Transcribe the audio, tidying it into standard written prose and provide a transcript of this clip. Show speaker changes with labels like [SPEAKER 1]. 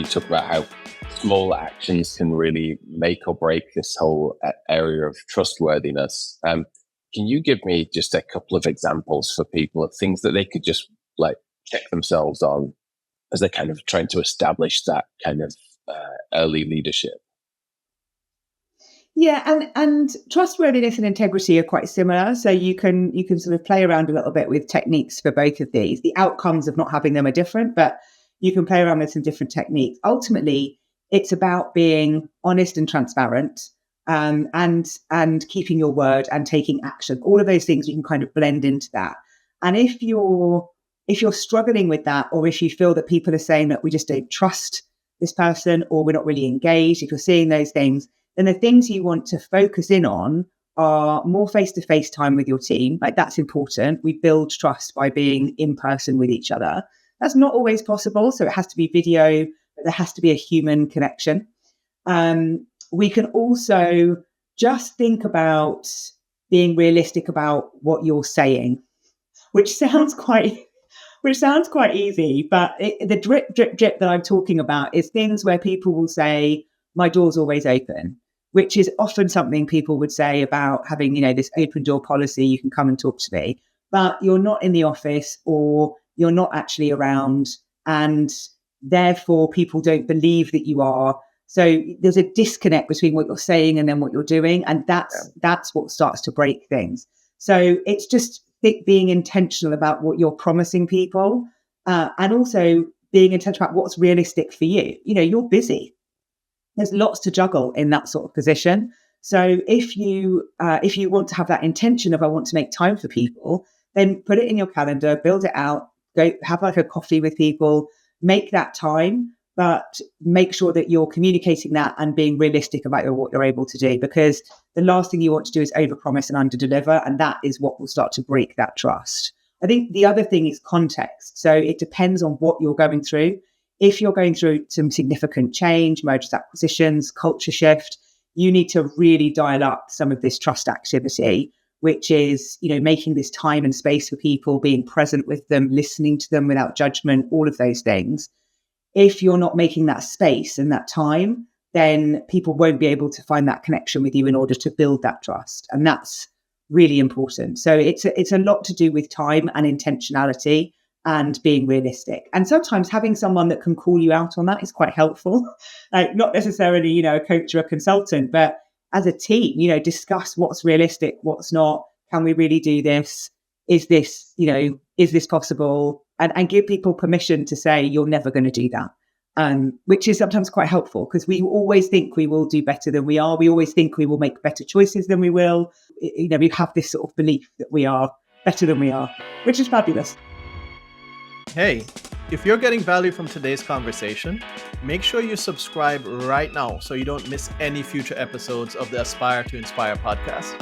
[SPEAKER 1] you talk about how small actions can really make or break this whole area of trustworthiness. Can you give me just a couple of examples for people of things that they could just like check themselves on as they're kind of trying to establish that kind of early leadership?
[SPEAKER 2] Yeah, and trustworthiness and integrity are quite similar. So you can sort of play around a little bit with techniques for both of these. The outcomes of not having them are different, but you can play around with some different techniques. Ultimately, it's about being honest and transparent, and keeping your word and taking action. All of those things you can kind of blend into that. And if you're struggling with that, or if you feel that people are saying that we just don't trust this person, or we're not really engaged, if you're seeing those things, then the things you want to focus in on are more face-to-face time with your team. Like, that's important. We build trust by being in person with each other. That's not always possible. So it has to be video, but there has to be a human connection. We can also just think about being realistic about what you're saying, which sounds quite easy, but the drip that I'm talking about is things where people will say, my door's always open, which is often something people would say about having, this open door policy, you can come and talk to me, but you're not in the office or you're not actually around, and therefore people don't believe that you are. So there's a disconnect between what you're saying and then what you're doing, and that's what starts to break things. So it's just being intentional about what you're promising people, and also being intentional about what's realistic for you. You're busy. There's lots to juggle in that sort of position. So if you want to have that intention of, I want to make time for people, then put it in your calendar, build it out, go have like a coffee with people, make that time, but make sure that you're communicating that and being realistic about what you're able to do, because the last thing you want to do is overpromise and underdeliver, and that is what will start to break that trust. I think the other thing is context. So it depends on what you're going through. If you're going through some significant change, mergers, acquisitions, culture shift, you need to really dial up some of this trust activity, which is, making this time and space for people, being present with them, listening to them without judgment, all of those things. If you're not making that space and that time, then people won't be able to find that connection with you in order to build that trust. And that's really important. So it's a lot to do with time and intentionality and being realistic. And sometimes having someone that can call you out on that is quite helpful. Like, not necessarily, a coach or a consultant, but as a team, discuss what's realistic, what's not. Can we really do this? Is this possible? And give people permission to say, you're never going to do that. Which is sometimes quite helpful, because we always think we will do better than we are. We always think we will make better choices than we will. We have this sort of belief that we are better than we are, which is fabulous.
[SPEAKER 3] Hey, if you're getting value from today's conversation, make sure you subscribe right now so you don't miss any future episodes of the Aspire to Inspire podcast.